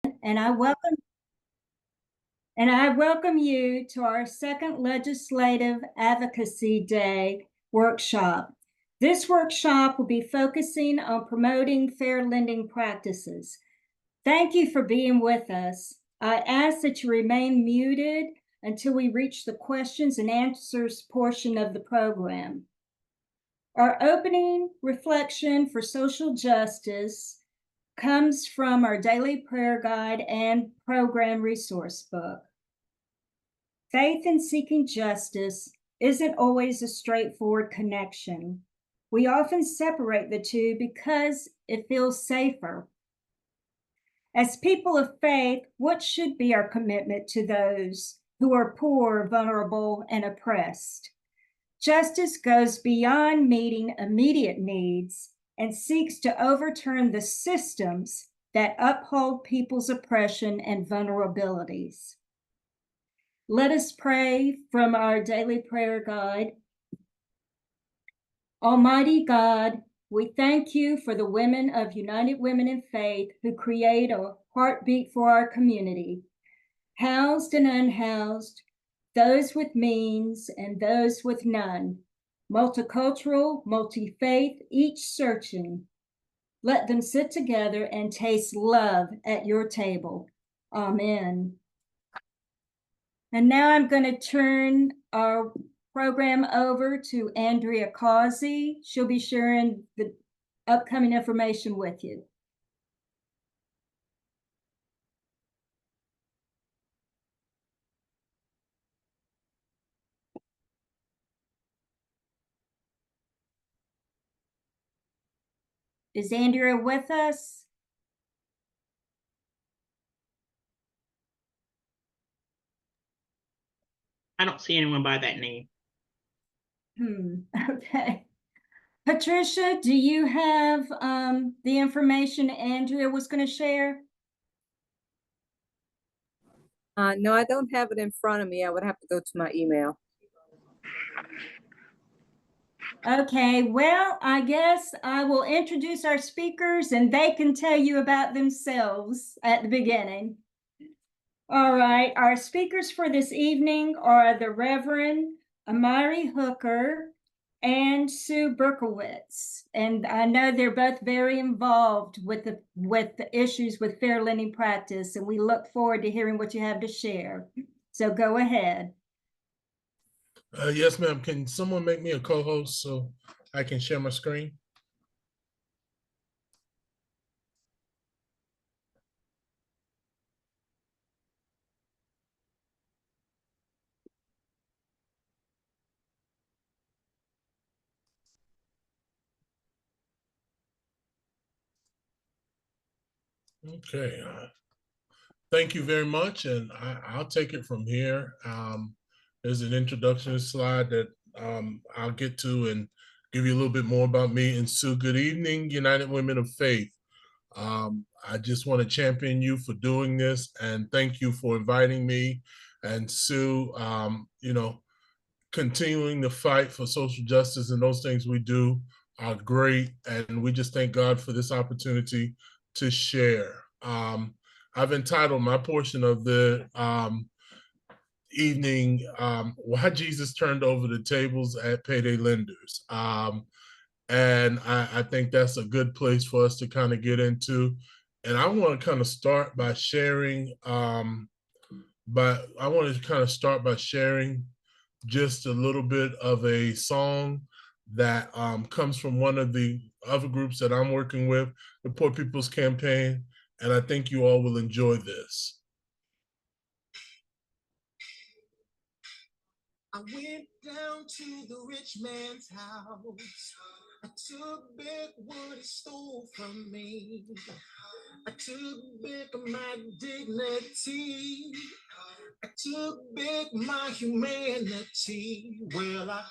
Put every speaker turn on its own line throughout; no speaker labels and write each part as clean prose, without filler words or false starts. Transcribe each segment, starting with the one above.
and I welcome you to our second Legislative Advocacy Day workshop. This workshop will be focusing on promoting fair lending practices. Thank you for being with us. I ask that you remain muted until we reach the questions and answers portion of the program. Our opening reflection for social justice comes from our daily prayer guide and program resource book. Faith in seeking justice isn't always a straightforward connection. We often separate the two because it feels safer. As people of faith, what should be our commitment to those who are poor, vulnerable, and oppressed? Justice goes beyond meeting immediate needs and seeks to overturn the systems that uphold people's oppression and vulnerabilities. Let us pray from our daily prayer guide. Almighty God, we thank you for the women of United Women in Faith who create a heartbeat for our community, housed and unhoused, those with means and those with none, multicultural, multi-faith, each searching. Let them sit together and taste love at your table. Amen. And now I'm going to turn our program over to Andrea Causey. She'll be sharing the upcoming information with you. Is Andrea with us?
I don't see anyone by that name.
Okay. Patricia, do you have the information Andrea was going to share?
No, I don't have it in front of me. I would have to go to my email.
Okay, well, I guess I will introduce our speakers and they can tell you about themselves at the beginning. All right, our speakers for this evening are the Reverend Amari Hooker and Sue Berkowitz. And I know they're both very involved with the issues with fair lending practice, and we look forward to hearing what you have to share. So go ahead.
Yes, ma'am. Can someone make me a co-host so I can share my screen? Okay. Thank you very much, and I'll take it from here. There's an introduction slide that I'll get to and give you a little bit more about me. And Sue, good evening, United Women of Faith. I just want to champion you for doing this, and thank you for inviting me. And Sue, you know, continuing the fight for social justice and those things we do are great, and we just thank God for this opportunity to share. I've entitled my portion of the evening, Why Jesus Turned Over the Tables at Payday Lenders. And I think that's a good place for us to kind of get into. And I want to kind of start by sharing, just a little bit of a song that comes from one of the other groups that I'm working with, the Poor People's Campaign, and I think you all will enjoy this. I went down to the rich man's house. I took back what he stole from me. I took back my dignity. I took back my humanity. Well, I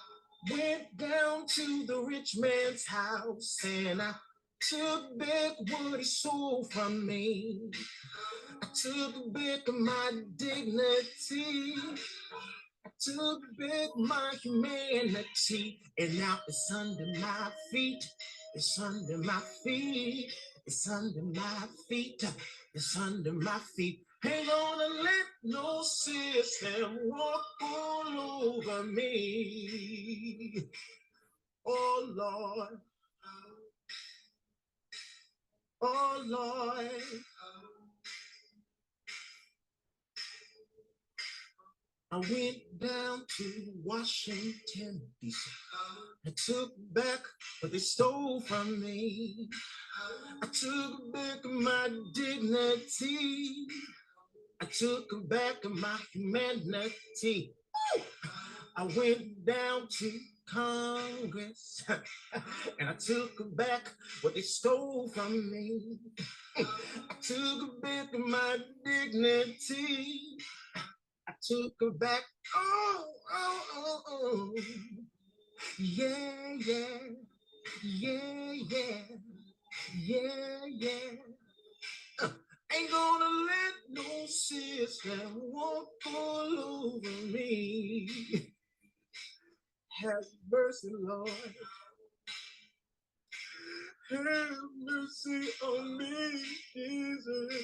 went down to the rich man's house and I took back what he stole from me. I took back my dignity. I took back my humanity. And now it's under my feet. It's under my feet.
It's under my feet. It's under my feet. Ain't gonna let no system walk all over me. Oh Lord. Oh Lord. I went down to Washington, D.C. I took back what they stole from me. I took back my dignity. I took back my humanity. I went down to Congress and I took back what they stole from me. I took back my dignity. I took her back. Oh. Yeah. Ain't gonna let no system walk all over me. Have mercy, Lord. Have mercy on me, Jesus.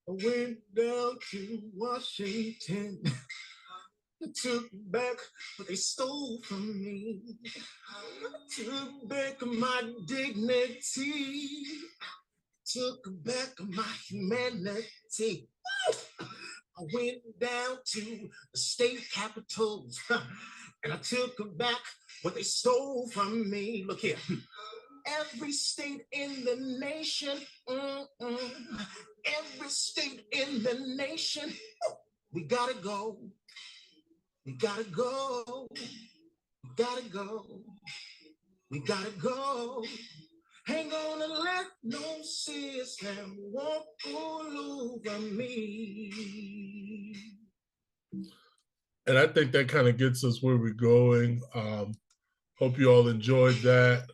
I went down to Washington. I took back what they stole from me. I took back my dignity. I took back my humanity. I went down to the state capitals and I took back what they stole from me. Look here. Every state in the nation, every state in the nation, we gotta go. We gotta go. We gotta go. We gotta go. Ain't gonna let no system walk all over me.
And I think that kind of gets us where we're going. Hope you all enjoyed that.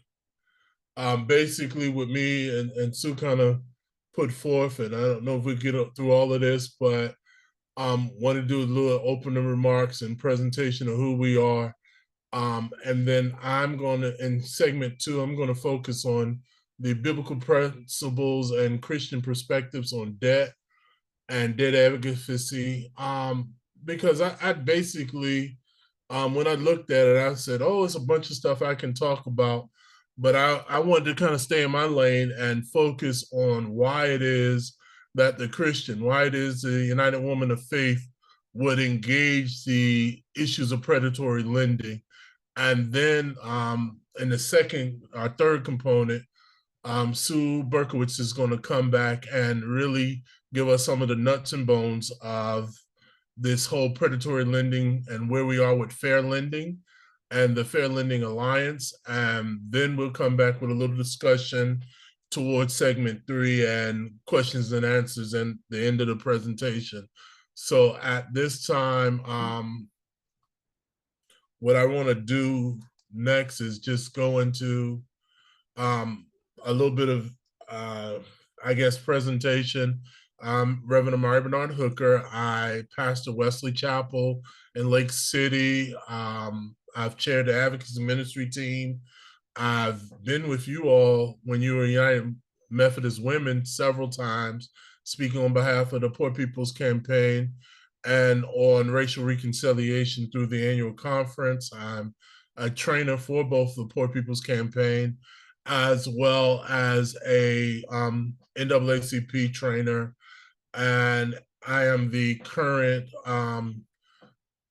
Basically, with me and Sue kind of put forth, and I don't know if we get through all of this, but want to do a little opening remarks and presentation of who we are. And then I'm going to, in segment 2, I'm going to focus on the biblical principles and Christian perspectives on debt and debt advocacy. Because I basically, when I looked at it, I said, oh, it's a bunch of stuff I can talk about. But I wanted to kind of stay in my lane and focus on why it is that the Christian, why it is the United Woman of Faith would engage the issues of predatory lending. And then in the our third component, Sue Berkowitz is going to come back and really give us some of the nuts and bones of this whole predatory lending and where we are with fair lending and the Fair Lending Alliance. And then we'll come back with a little discussion towards segment 3 and questions and answers and the end of the presentation. So at this time, what I want to do next is just go into a little bit of, I guess, presentation. Reverend Amari Bernard Hooker. I pastor Wesley Chapel in Lake City. I've chaired the advocacy ministry team. I've been with you all when you were United Methodist Women several times, speaking on behalf of the Poor People's Campaign and on racial reconciliation through the annual conference. I'm a trainer for both the Poor People's Campaign as well as a NAACP trainer. And I am the current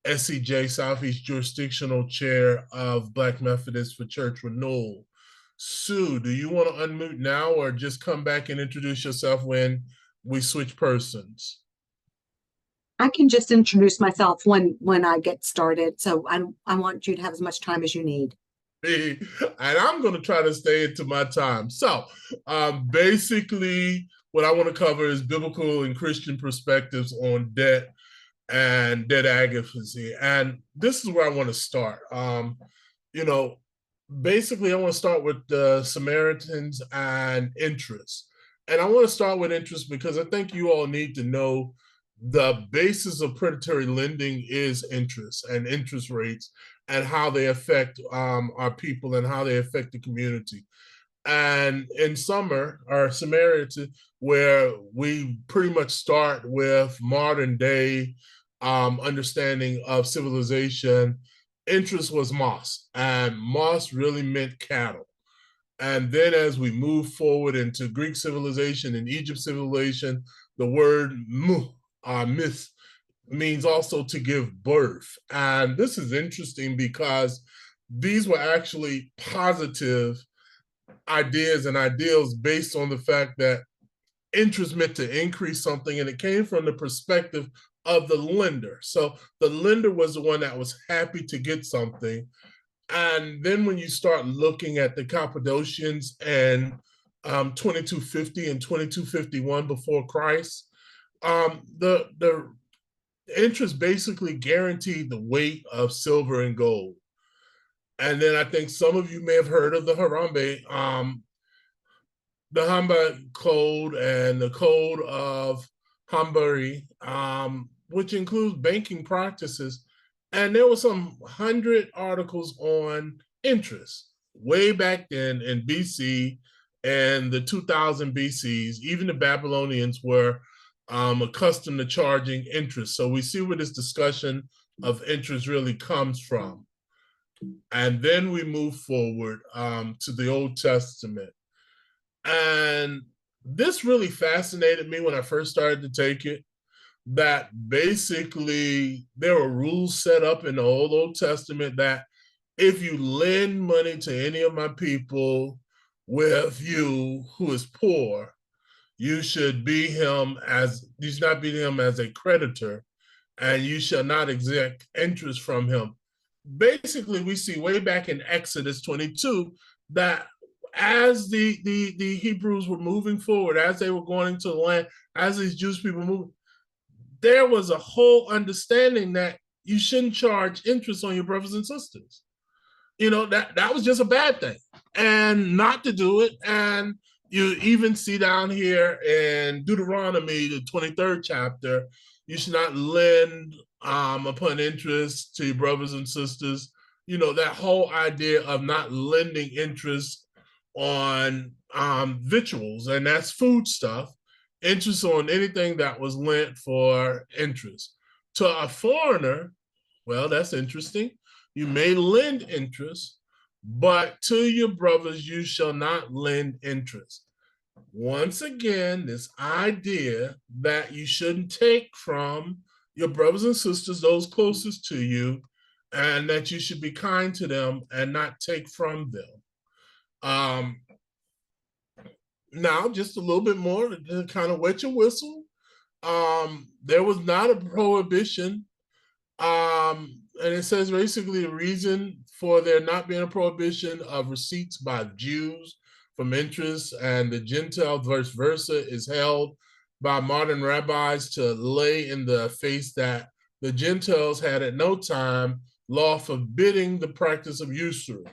SCJ Southeast Jurisdictional Chair of Black Methodists for Church Renewal. Sue, do you want to unmute now or just come back and introduce yourself when we switch persons?
I can just introduce myself when I get started. So I want you to have as much time as you need.
And I'm going to try to stay into my time. So basically what I want to cover is biblical and Christian perspectives on debt and debt advocacy. And this is where I want to start. Basically I want to start with the Samaritans and interest. And I want to start with interest because I think you all need to know the basis of predatory lending is interest and interest rates and how they affect our people and how they affect the community. and in summer or Samaritan, where we pretty much start with modern day understanding of civilization, interest was Moss, and Moss really meant cattle. And then as we move forward into Greek civilization and Egypt civilization, the word myth means also to give birth. And this is interesting because these were actually positive ideas and ideals based on the fact that interest meant to increase something, and it came from the perspective of the lender. So the lender was the one that was happy to get something. And then when you start looking at the Cappadocians and 2250 and 2251 before Christ, the interest basically guaranteed the weight of silver and gold. And then I think some of you may have heard of the Harambe, the Hamba Code and the Code of Hambari, which includes banking practices. And there were some 100 articles on interest way back then in BC and the 2000 BCs. Even the Babylonians were accustomed to charging interest. So we see where this discussion of interest really comes from. And then we move forward to the Old Testament. And this really fascinated me when I first started to take it, that basically there were rules set up in the Old Testament that if you lend money to any of my people with you who is poor, you should be him as, you should not be him as a creditor, and you shall not exact interest from him. Basically, we see way back in Exodus 22 that as the Hebrews were moving forward, as they were going into the land, as these Jewish people moved, there was a whole understanding that you shouldn't charge interest on your brothers and sisters. You know, that was just a bad thing, and not to do it. And you even see down here in Deuteronomy, the 23rd chapter, you should not lend upon interest to your brothers and sisters. You know, that whole idea of not lending interest on victuals, and that's food stuff, interest on anything that was lent for interest. To a foreigner, well, that's interesting. You may lend interest, but to your brothers, you shall not lend interest. Once again, this idea that you shouldn't take from your brothers and sisters, those closest to you, and that you should be kind to them and not take from them. Now, just a little bit more to kind of wet your whistle. There was not a prohibition. And it says basically the reason for there not being a prohibition of receipts by Jews from interest and the Gentiles vice versa is held by modern rabbis to lay in the face that the Gentiles had at no time law forbidding the practice of usury.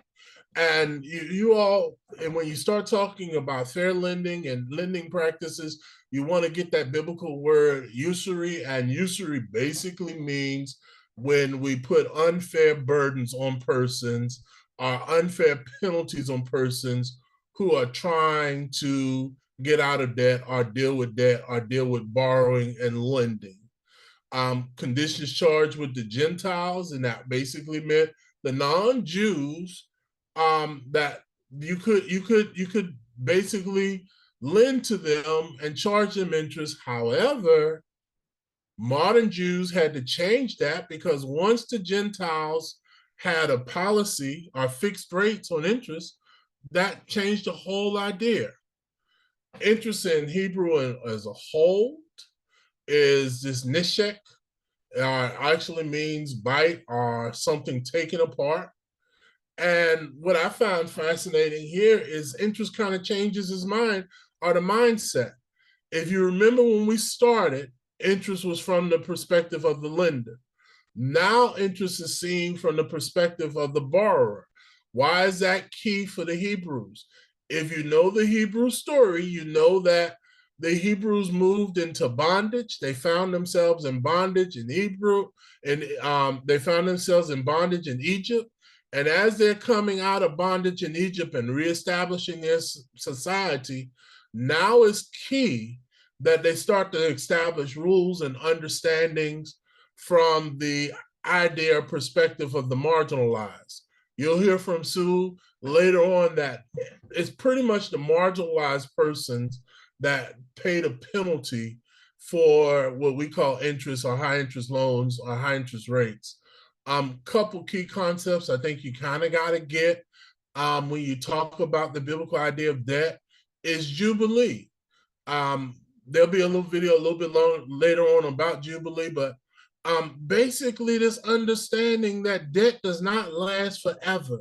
And you all, and when you start talking about fair lending and lending practices, you want to get that biblical word usury, and usury basically means when we put unfair burdens on persons or unfair penalties on persons who are trying to get out of debt or deal with borrowing and lending. Conditions charged with the Gentiles, and that basically meant the non-Jews, that you could basically lend to them and charge them interest. However, modern Jews had to change that because once the Gentiles had a policy or fixed rates on interest, that changed the whole idea. Interest in Hebrew as a whole is this nishek, actually means bite or something taken apart. And what I found fascinating here is interest kind of changes his mind or the mindset. If you remember when we started, interest was from the perspective of the lender. Now interest is seen from the perspective of the borrower. Why is that key for the Hebrews? If you know the Hebrew story, you know that the Hebrews moved into bondage. They found themselves in bondage in Hebrew, and they found themselves in bondage in Egypt. And as they're coming out of bondage in Egypt and reestablishing their society, now is key that they start to establish rules and understandings from the idea or perspective of the marginalized. You'll hear from Sue later on that it's pretty much the marginalized persons that pay the penalty for what we call interest or high interest loans or high interest rates. Couple key concepts I think you kind of got to get when you talk about the biblical idea of debt is Jubilee. There'll be a little video a little bit later on about Jubilee, but basically this understanding that debt does not last forever,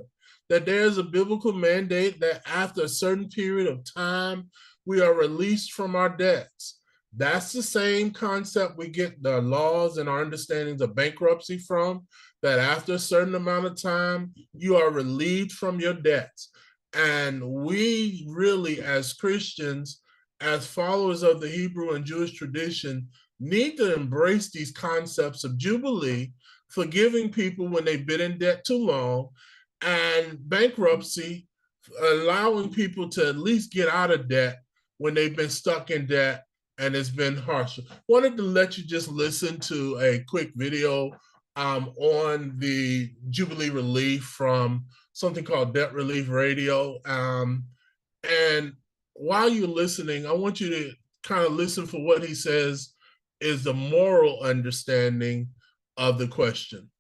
that there's a biblical mandate that after a certain period of time, we are released from our debts. That's the same concept we get the laws and our understandings of bankruptcy from, that after a certain amount of time, you are relieved from your debts. And we really, as Christians, as followers of the Hebrew and Jewish tradition, need to embrace these concepts of Jubilee, forgiving people when they've been in debt too long, and bankruptcy, allowing people to at least get out of debt when they've been stuck in debt and it's been harsh. Wanted to let you just listen to a quick video on the Jubilee relief from something called Debt Relief Radio. And while you're listening, I want you to kind of listen for what he says is the moral understanding of the question.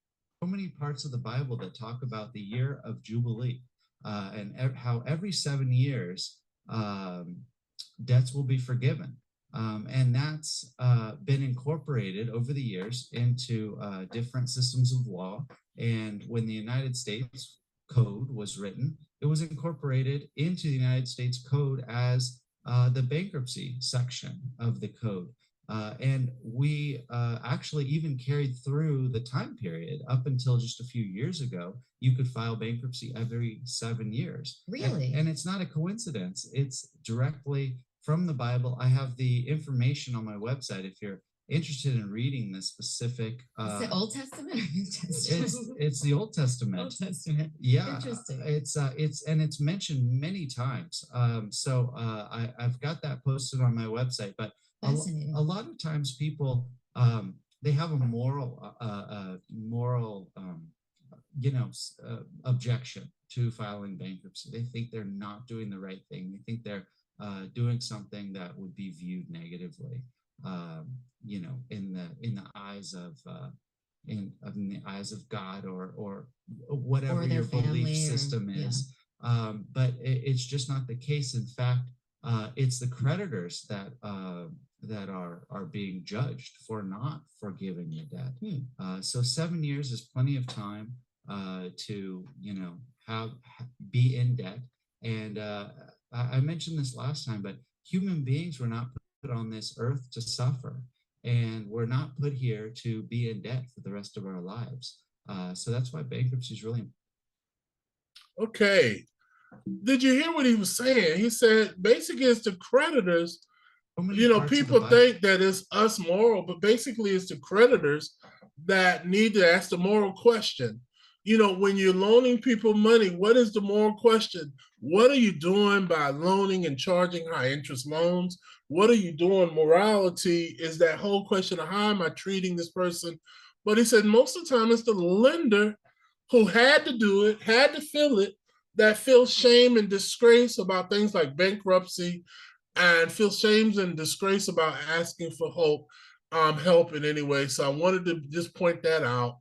So many parts of the Bible that talk about the year of Jubilee and how every 7 years debts will be forgiven. And that's been incorporated over the years into different systems of law. And when the United States Code was written, it was incorporated into the United States Code as the bankruptcy section of the code. And we actually even carried through the time period up until just a few years ago. You could file bankruptcy every 7 years.
Really?
And it's not a coincidence. It's directly from the Bible. I have the information on my website if you're interested in reading the specific.
Is it Old Testament or New Testament?
It's the Old Testament.
Old Testament.
Yeah,
Interesting.
it's mentioned many times. So I've got that posted on my website. But a lot of times people they have a moral objection to filing bankruptcy. They think they're not doing the right thing. They think they're doing something that would be viewed negatively, in the eyes of in the eyes of God or whatever your belief system is. But it's just not the case. In fact, it's the creditors that are being judged for not forgiving the debt. So 7 years is plenty of time to be in debt. And I mentioned this last time, but human beings were not put on this earth to suffer, and we're not put here to be in debt for the rest of our lives. So that's why bankruptcy is really important.
Okay. Did you hear what he was saying? He said basically it's the creditors. People think that it's us moral, but basically it's the creditors that need to ask the moral question. When you're loaning people money, what is the moral question? What are you doing by loaning and charging high interest loans? What are you doing? Morality is that whole question of how am I treating this person? But he said most of the time it's the lender who had to do it, had to feel it, that feels shame and disgrace about things like bankruptcy and feels shame and disgrace about asking for help in any way. So I wanted to just point that out.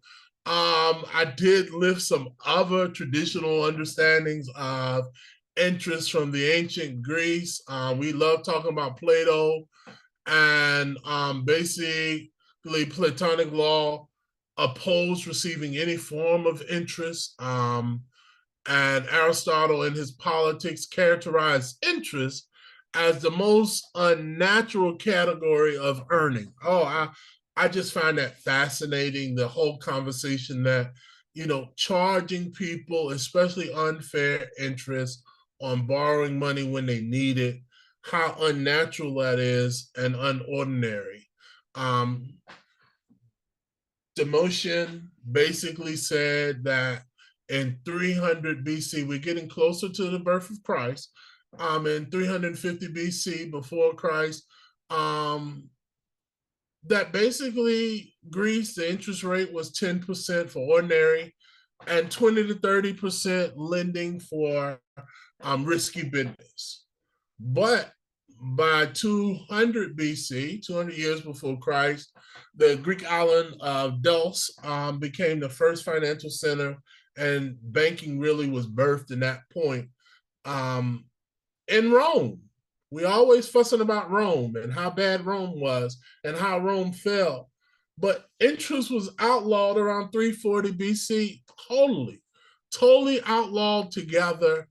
I did lift some other traditional understandings of interest from the ancient Greece. We love talking about Plato, and basically Platonic law opposed receiving any form of interest. And Aristotle in his Politics characterized interest as the most unnatural category of earning. I just find that fascinating, the whole conversation that, charging people, especially unfair interest on borrowing money when they need it, how unnatural that is and unordinary. Demotion basically said that in 300 BC. We're getting closer to the birth of Christ. In 350 BC, before Christ, that basically Greece, the interest rate was 10% for ordinary and 20 to 30% lending for risky business. But by 200 BC, 200 years before Christ, the Greek island of Delos became the first financial center, and banking really was birthed in that point. In Rome, we always fussing about Rome and how bad Rome was and how Rome fell. But interest was outlawed around 340 BC, totally outlawed together.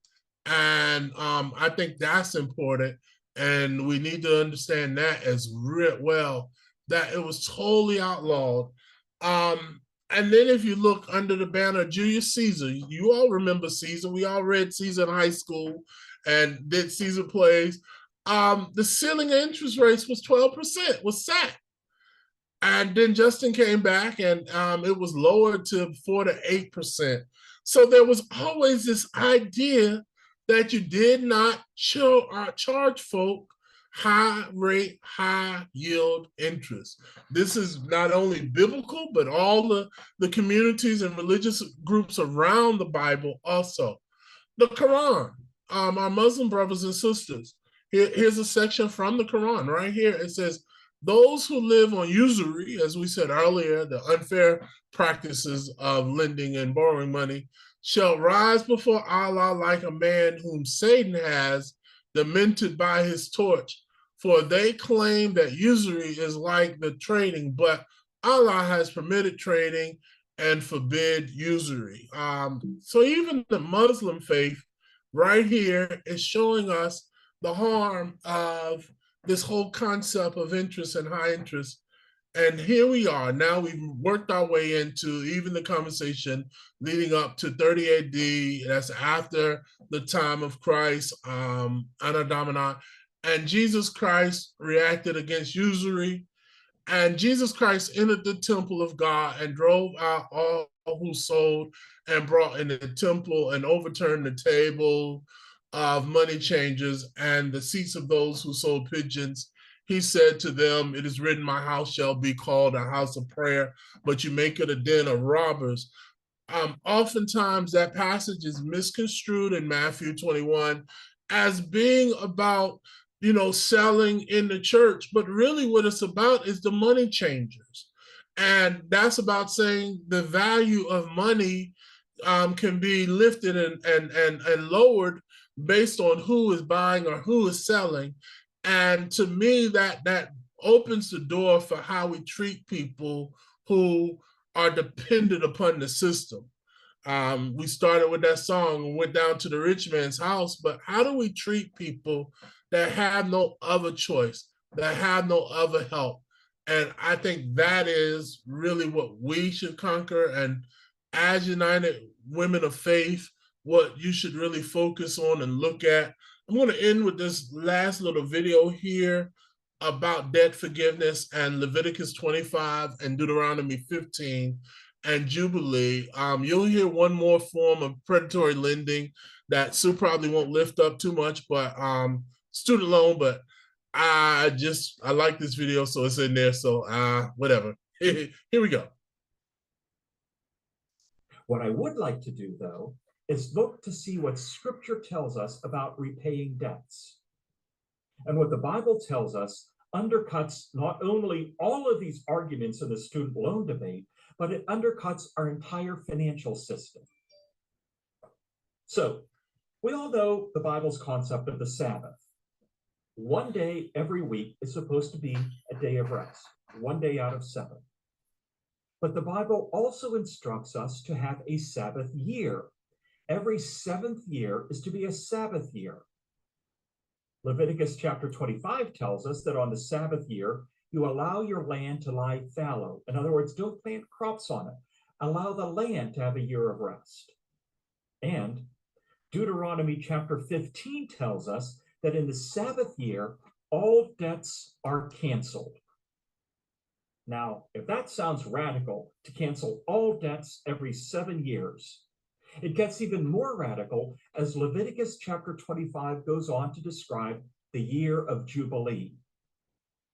And I think that's important. And we need to understand that as well, that it was totally outlawed. And then if you look under the banner of Julius Caesar, you all remember Caesar. We all read Caesar in high school and did Caesar plays. The ceiling of interest rates was 12%, was set. And then Justin came back and it was lowered to 4 to 8%. So there was always this idea that you did not charge folk high rate, high yield interest. This is not only biblical, but all the communities and religious groups around the Bible also. The Quran, our Muslim brothers and sisters, here's a section from the Quran right here. It says, those who live on usury, as we said earlier, the unfair practices of lending and borrowing money, shall rise before Allah like a man whom Satan has demented by his torch. For they claim that usury is like the trading, but Allah has permitted trading and forbid usury. So even the Muslim faith right here is showing us the harm of this whole concept of interest and high interest. And here we are. Now we've worked our way into even the conversation leading up to 30 AD. That's after the time of Christ, Anno Domini. And Jesus Christ reacted against usury. And Jesus Christ entered the temple of God and drove out all who sold and brought in the temple and overturned the table of money changers and the seats of those who sold pigeons. He said to them, it is written, my house shall be called a house of prayer, but you make it a den of robbers. Oftentimes that passage is misconstrued in Matthew 21 as being about, selling in the church, but really what it's about is the money changers. And that's about saying the value of money can be lifted and lowered based on who is buying or who is selling. And to me, that opens the door for how we treat people who are dependent upon the system. We started with that song and went down to the rich man's house, but how do we treat people that have no other choice, that have no other help? And I think that is really what we should conquer. And as United Women of Faith, what you should really focus on and look at. I'm going to end with this last little video here about debt forgiveness and Leviticus 25 and Deuteronomy 15 and Jubilee. You'll hear one more form of predatory lending that Sue probably won't lift up too much, but student loan, but I like this video, so it's in there. So whatever. Here we go.
What I would like to do, though, is look to see what Scripture tells us about repaying debts. And what the Bible tells us undercuts not only all of these arguments in the student loan debate, but it undercuts our entire financial system. So we all know the Bible's concept of the Sabbath. One day every week is supposed to be a day of rest, 1 day out of 7. But the Bible also instructs us to have a Sabbath year. Every 7th year is to be a Sabbath year. Leviticus chapter 25 tells us that on the Sabbath year, you allow your land to lie fallow. In other words, don't plant crops on it. Allow the land to have a year of rest. And Deuteronomy chapter 15 tells us that in the Sabbath year, all debts are canceled. Now, if that sounds radical, to cancel all debts every 7 years, It gets even more radical as Leviticus chapter 25 goes on to describe the year of Jubilee.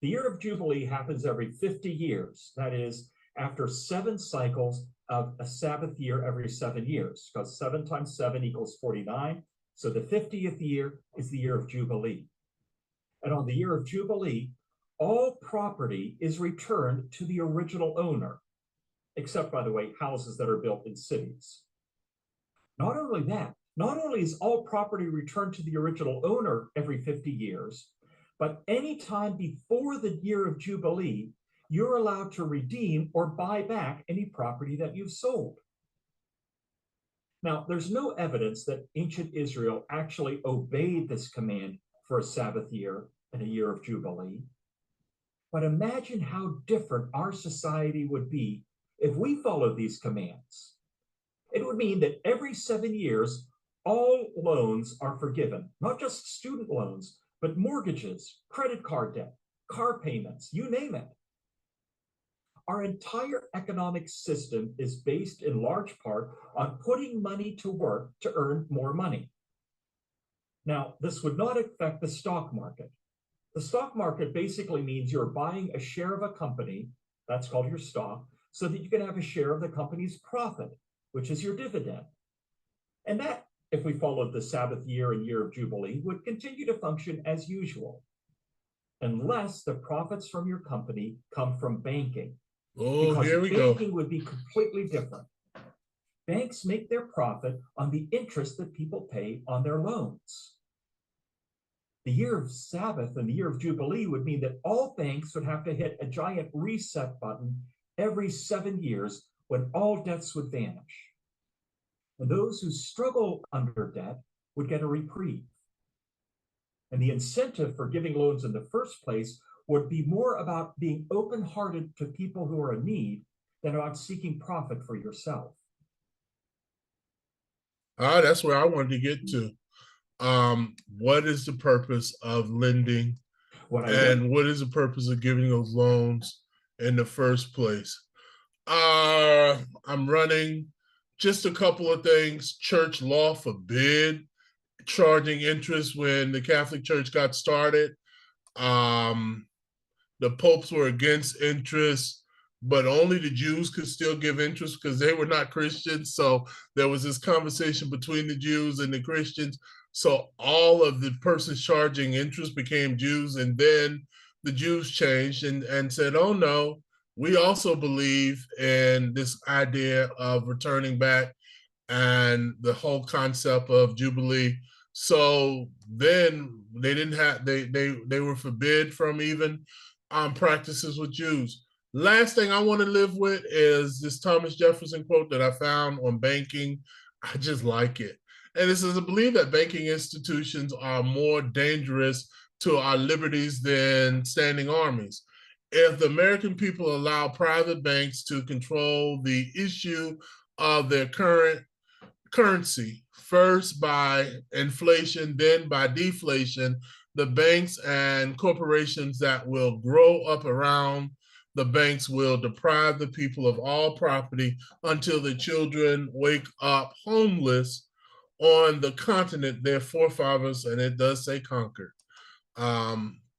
The year of Jubilee happens every 50 years. That is, after 7 cycles of a Sabbath year every 7 years, because 7 times 7 equals 49. So the 50th year is the year of Jubilee. And on the year of Jubilee, all property is returned to the original owner, except, by the way, houses that are built in cities. Not only that, not only is all property returned to the original owner every 50 years, but any time before the year of Jubilee, you're allowed to redeem or buy back any property that you've sold. Now, there's no evidence that ancient Israel actually obeyed this command for a Sabbath year and a year of Jubilee. But imagine how different our society would be if we followed these commands. It would mean that every 7 years, all loans are forgiven, not just student loans, but mortgages, credit card debt, car payments, you name it. Our entire economic system is based in large part on putting money to work to earn more money. Now, this would not affect the stock market. The stock market basically means you're buying a share of a company, that's called your stock, so that you can have a share of the company's profit, which is your dividend. And that, if we followed the Sabbath year and year of Jubilee, would continue to function as usual, unless the profits from your company come from banking.
Oh,
Because
here we go.
banking would be completely different. Banks make their profit on the interest that people pay on their loans. The year of Sabbath and the year of Jubilee would mean that all banks would have to hit a giant reset button every 7 years when all debts would vanish. And those who struggle under debt would get a reprieve. And the incentive for giving loans in the first place would be more about being open-hearted to people who are in need than about seeking profit for yourself.
That's where I wanted to get to. What is the purpose of lending, and what is the purpose of giving those loans in the first place? I'm running just a couple of things. Church law forbid charging interest when the Catholic Church got started. The popes were against interest, but only the Jews could still give interest because they were not Christians. So there was this conversation between the Jews and the Christians. So all of the persons charging interest became Jews. And then the Jews changed and said, oh no, we also believe in this idea of returning back and the whole concept of Jubilee. So then they didn't have, they were forbid from even practices with Jews. Last thing I want to live with is this Thomas Jefferson quote that I found on banking. I just like it. And it says, I believe that banking institutions are more dangerous to our liberties than standing armies. If the American people allow private banks to control the issue of their current currency, first by inflation, then by deflation, the banks and corporations that will grow up around the banks will deprive the people of all property until the children wake up homeless on the continent their forefathers, and it does say conquered.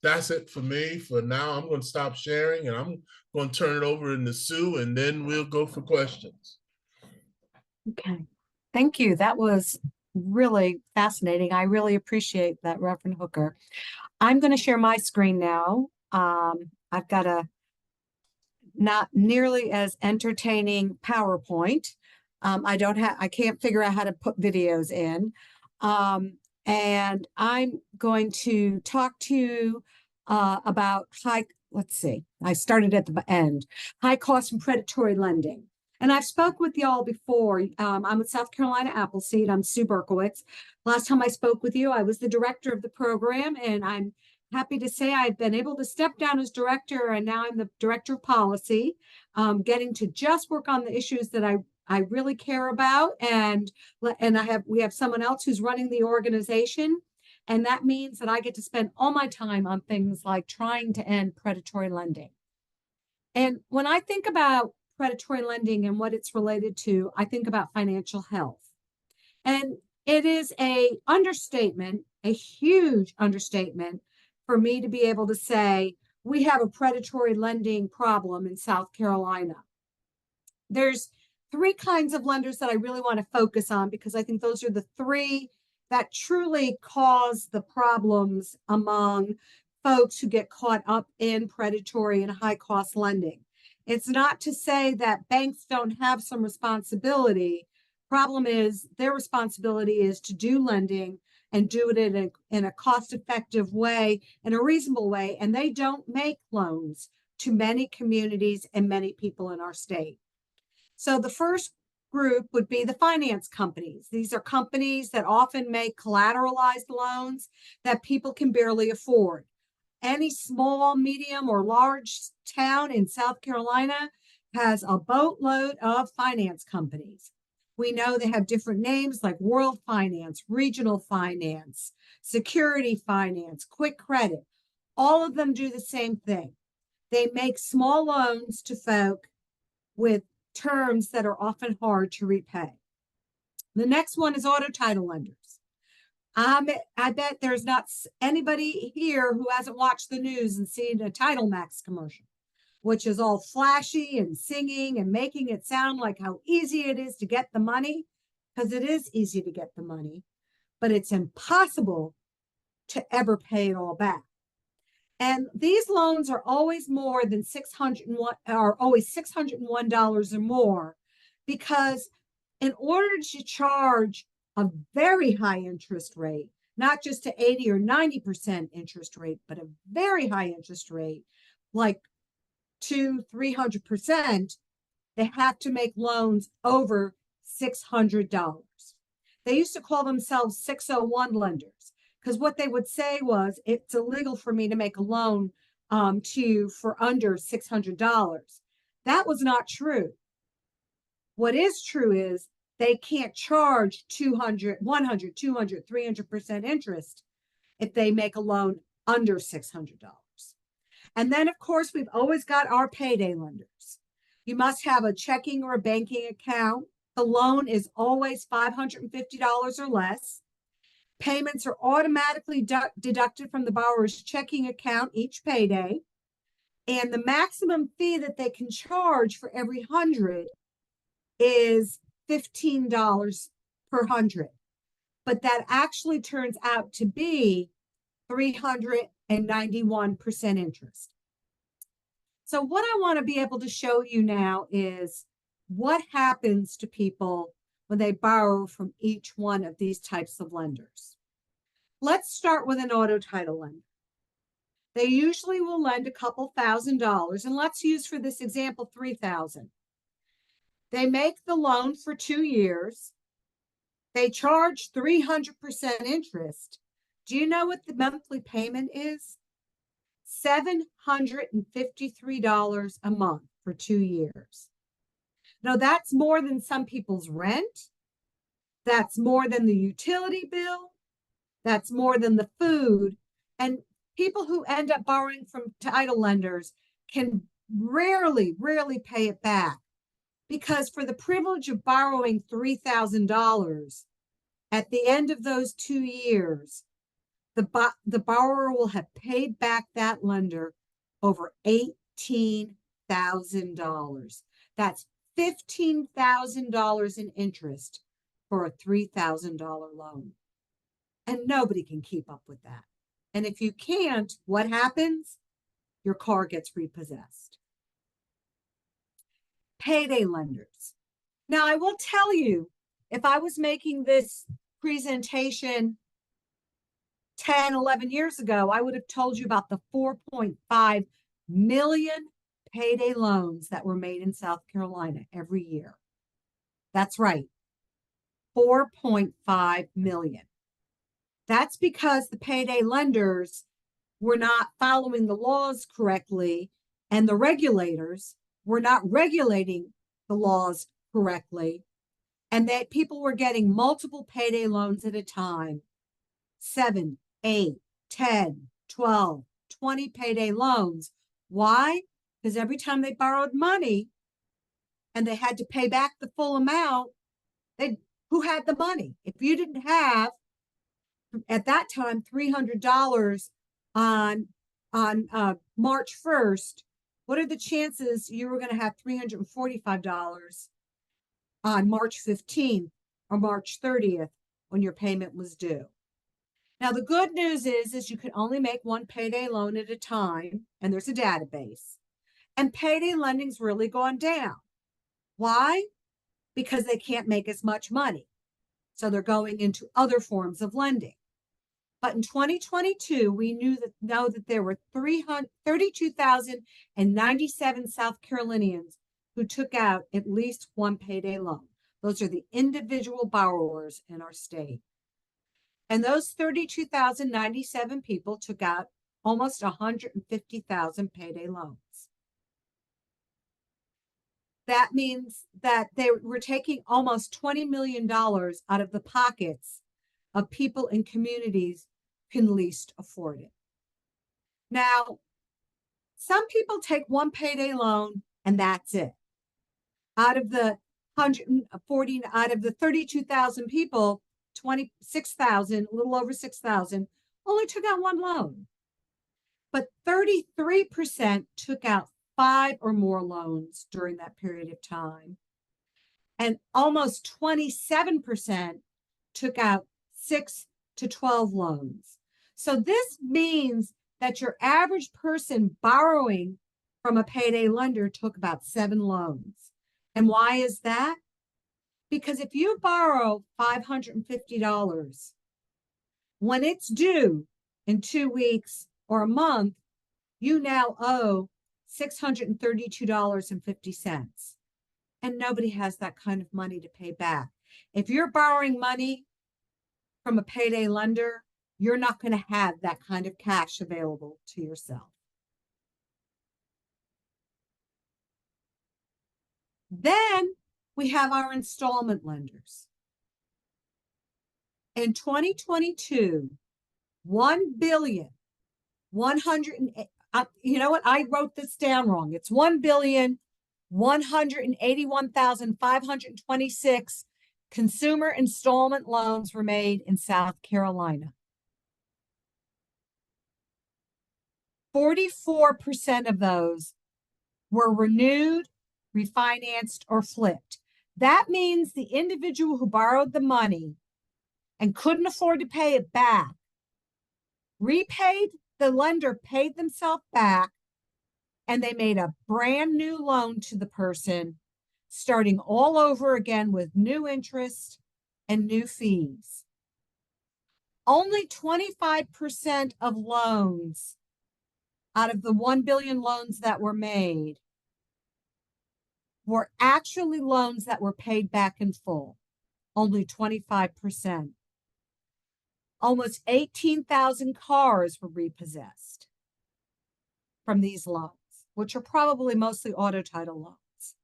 That's it for me for now. I'm going to stop sharing and I'm going to turn it over to Sue, and then we'll go for questions.
Okay. Thank you. That was really fascinating. I really appreciate that, Reverend Hooker. I'm going to share my screen now. I've got a not nearly as entertaining PowerPoint. I can't figure out how to put videos in. And I'm going to talk to you about let's see, I started at the end, high cost and predatory lending. And I've spoke with y'all before. I'm with South Carolina Appleseed. I'm Sue Berkowitz. Last time I spoke with you, I was the director of the program, and I'm happy to say I've been able to step down as director, and now I'm the director of policy, getting to just work on the issues that I really care about. And we have someone else who's running the organization. And that means that I get to spend all my time on things like trying to end predatory lending. And when I think about predatory lending and what it's related to, I think about financial health. And it is a understatement, a huge understatement for me to be able to say we have a predatory lending problem in South Carolina. There's three kinds of lenders that I really want to focus on because I think those are the three that truly cause the problems among folks who get caught up in predatory and high cost lending. It's not to say that banks don't have some responsibility. Problem is their responsibility is to do lending and do it in a cost-effective way, in a reasonable way, and they don't make loans to many communities and many people in our state. So the first group would be the finance companies. These are companies that often make collateralized loans that people can barely afford. Any small, medium, or large town in South Carolina has a boatload of finance companies. We know they have different names like World Finance, Regional Finance, Security Finance, Quick Credit. All of them do the same thing. They make small loans to folk with terms that are often hard to repay. The next one is auto title lenders. I bet there's not anybody here who hasn't watched the news and seen a Title Max commercial, which is all flashy and singing and making it sound like how easy it is to get the money, because it is easy to get the money, but it's impossible to ever pay it all back. And these loans are always more than $601 or more, because in order to charge a very high interest rate, not just to 80 or 90% interest rate, but a very high interest rate, like 200-300%, they have to make loans over $600. They used to call themselves 601 lenders, because what they would say was it's illegal for me to make a loan to you for under $600. That was not true. What is true is they can't charge 200, 100, 200, 300% interest if they make a loan under $600. And then, of course, we've always got our payday lenders. You must have a checking or a banking account. The loan is always $550 or less. Payments are automatically deducted from the borrower's checking account each payday. And the maximum fee that they can charge for every 100 is $15 per 100. But that actually turns out to be 391% interest. So what I want to be able to show you now is what happens to people when they borrow from each one of these types of lenders. Let's start with an auto title lender. They usually will lend a couple $1,000s, and let's use for this example $3,000. They make the loan for 2 years. They charge 300% interest. Do you know what the monthly payment is? $753 a month for 2 years. Now, that's more than some people's rent. That's more than the utility bill. That's more than the food. And people who end up borrowing from title lenders can rarely pay it back, because for the privilege of borrowing $3,000, at the end of those 2 years, the borrower will have paid back that lender over $18,000. That's $15,000 in interest for a $3,000 loan. And nobody can keep up with that. And if you can't, what happens? Your car gets repossessed. Payday lenders. Now, I will tell you, if I was making this presentation 10, 11 years ago, I would have told you about the 4.5 million payday loans that were made in South Carolina every year. That's right, 4.5 million. That's because the payday lenders were not following the laws correctly, and the regulators were not regulating the laws correctly, and that people were getting multiple payday loans at a time, 7, 8, 10, 12, 20 payday loans. Why? Because every time they borrowed money and they had to pay back the full amount, they'd who had the money. If you didn't have, at that time, $300 on March 1st, what are the chances you were going to have $345 on March 15th or March 30th when your payment was due? Now, the good news is you can only make one payday loan at a time, and there's a database. And payday lending's really gone down. Why? Because they can't make as much money. So they're going into other forms of lending. But in 2022, we know that there were 32,097 South Carolinians who took out at least one payday loan. Those are the individual borrowers in our state. And those 32,097 people took out almost 150,000 payday loans. That means that they were taking almost $20 million out of the pockets of people in communities who can least afford it. Now, some people take one payday loan and that's it. Out of the 32,000 people, 26,000, a little over 6,000, only took out one loan. But 33% took out 5 or more loans during that period of time. And almost 27% took out 6 to 12 loans. So this means that your average person borrowing from a payday lender took about 7 loans. And why is that? Because if you borrow $550, when it's due in 2 weeks or a month, you now owe $632.50. And nobody has that kind of money to pay back. If you're borrowing money from a payday lender, you're not going to have that kind of cash available to yourself. Then we have our installment lenders. In 2022, 1 billion, 100, you know what? I wrote this down wrong. It's 1,181,526 consumer installment loans were made in South Carolina. 44% of those were renewed, refinanced, or flipped. That means the individual who borrowed the money and couldn't afford to pay it back repaid, the lender paid themselves back, and they made a brand new loan to the person, starting all over again with new interest and new fees. Only 25% of loans out of the 1 billion loans that were made were actually loans that were paid back in full. Only 25%. Almost 18,000 cars were repossessed from these loans, which are probably mostly auto title loans.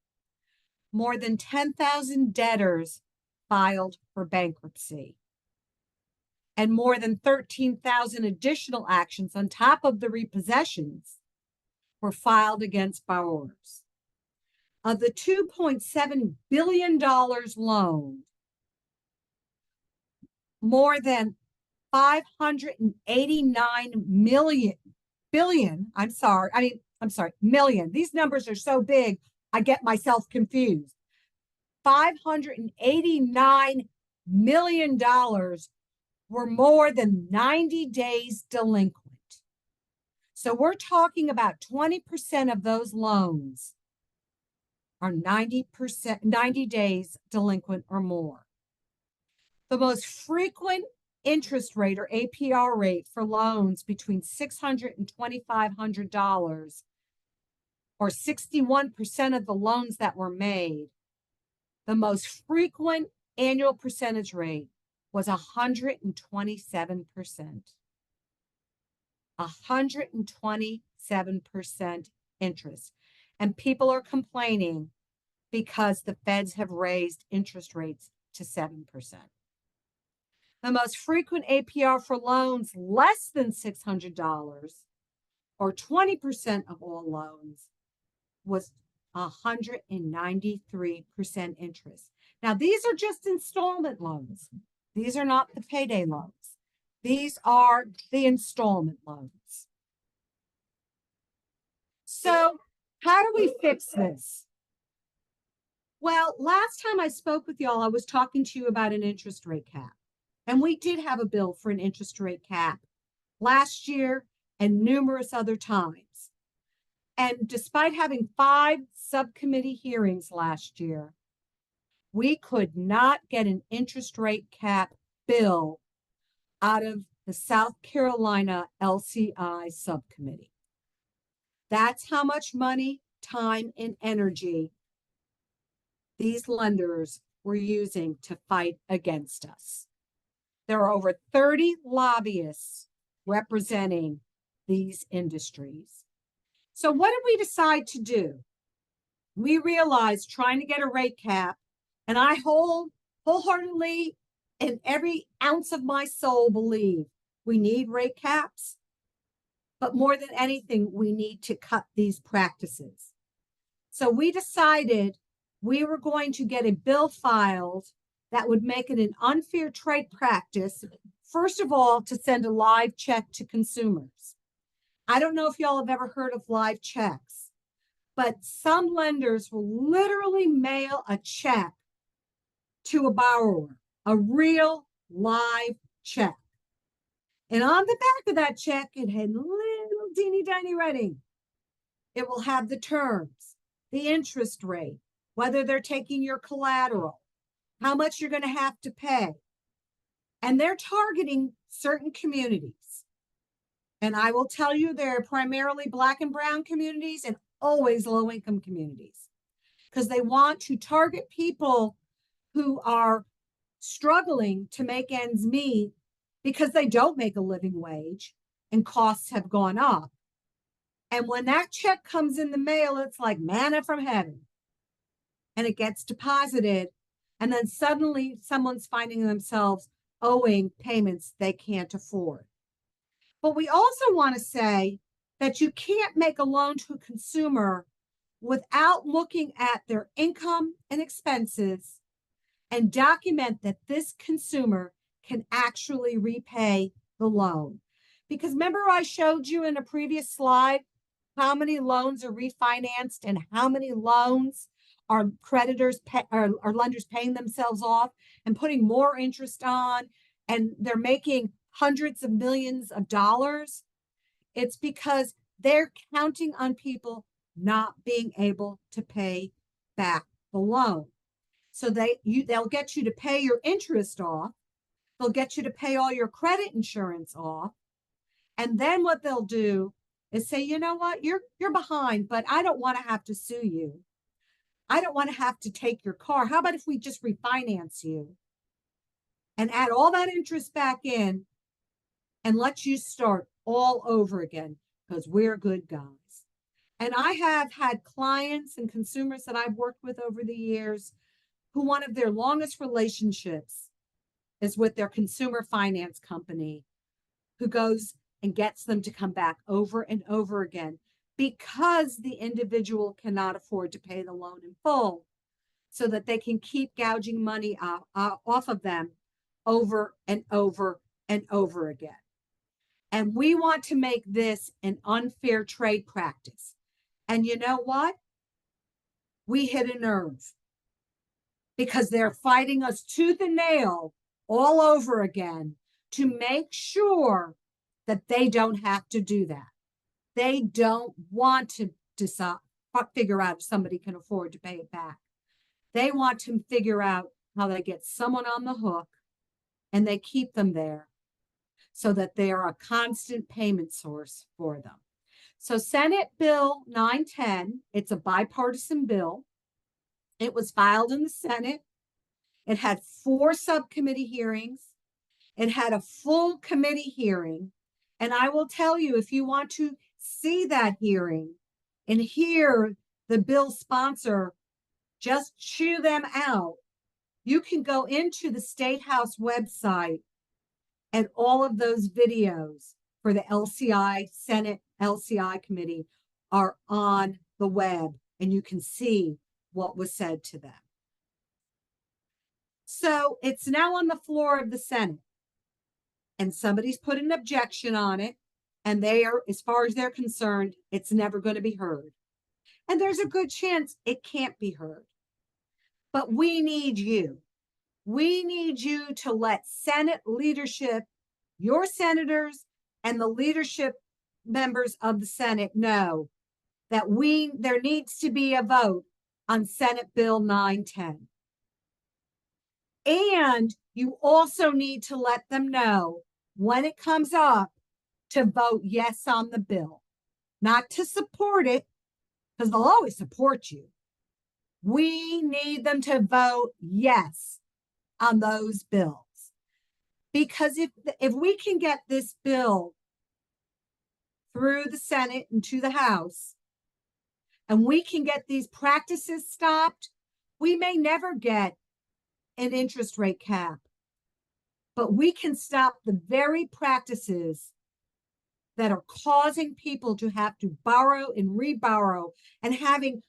More than 10,000 debtors filed for bankruptcy. And more than 13,000 additional actions on top of the repossessions were filed against borrowers. Of the $2.7 billion loaned, more than 589 million. These numbers are so big, I get myself confused. $589 million were more than 90 days delinquent. So we're talking about 20% of those loans are 90 days delinquent or more. The most frequent interest rate or APR rate for loans between $600 and $2,500, or 61% of the loans that were made, the most frequent annual percentage rate was 127%. 127% interest. And people are complaining because the feds have raised interest rates to 7%. The most frequent APR for loans less than $600, or 20% of all loans, was 193% interest. Now, these are just installment loans. These are not the payday loans. These are the installment loans. So how do we fix this? Well, last time I spoke with y'all, I was talking to you about an interest rate cap. And we did have a bill for an interest rate cap last year and numerous other times. And despite having 5 subcommittee hearings last year, we could not get an interest rate cap bill out of the South Carolina LCI subcommittee. That's how much money, time, and energy these lenders were using to fight against us. There are over 30 lobbyists representing these industries. So what did we decide to do? We realized trying to get a rate cap, and I wholeheartedly and every ounce of my soul believe we need rate caps, but more than anything, we need to cut these practices. So we decided we were going to get a bill filed that would make it an unfair trade practice, first of all, to send a live check to consumers. I don't know if y'all have ever heard of live checks, but some lenders will literally mail a check to a borrower, a real live check. And on the back of that check, it had little teeny tiny writing. It will have the terms, the interest rate, whether they're taking your collateral, how much you're going to have to pay. And they're targeting certain communities. And I will tell you, they're primarily Black and brown communities and always low-income communities, because they want to target people who are struggling to make ends meet because they don't make a living wage and costs have gone up. And when that check comes in the mail, it's like manna from heaven. And it gets deposited. And then suddenly someone's finding themselves owing payments they can't afford. But we also want to say that you can't make a loan to a consumer without looking at their income and expenses and document that this consumer can actually repay the loan. Because remember, I showed you in a previous slide how many loans are refinanced and how many loans are creditors or lenders paying themselves off and putting more interest on, and they're making hundreds of millions of dollars. It's because they're counting on people not being able to pay back the loan. So they'll get you to pay your interest off. They'll get you to pay all your credit insurance off. And then what they'll do is say, you know what, you're behind, but I don't want to have to sue you. I don't want to have to take your car. How about if we just refinance you and add all that interest back in and let you start all over again, because we're good guys. And I have had clients and consumers that I've worked with over the years who one of their longest relationships is with their consumer finance company, who goes and gets them to come back over and over again because the individual cannot afford to pay the loan in full, so that they can keep gouging money off of them over and over and over again. And we want to make this an unfair trade practice. And you know what? We hit a nerve, because they're fighting us tooth and nail all over again to make sure that they don't have to do that. They don't want to figure out if somebody can afford to pay it back. They want to figure out how they get someone on the hook and they keep them there so that they are a constant payment source for them. So Senate Bill 910, it's a bipartisan bill. It was filed in the Senate. It had 4 subcommittee hearings. It had a full committee hearing. And I will tell you, if you want to see that hearing and hear the bill sponsor just chew them out, you can go into the State House website, and all of those videos for the LCI, Senate LCI committee are on the web, and you can see what was said to them. So it's now on the floor of the Senate. And somebody's put an objection on it. And they are, as far as they're concerned, it's never going to be heard. And there's a good chance it can't be heard. But we need you. We need you to let Senate leadership, your senators, and the leadership members of the Senate know that there needs to be a vote on Senate Bill 910. And you also need to let them know when it comes up to vote yes on the bill, not to support it, because they'll always support you. We need them to vote yes on those bills. Because if we can get this bill through the Senate and to the House, and we can get these practices stopped, we may never get an interest rate cap, but we can stop the very practices that are causing people to have to borrow and reborrow and having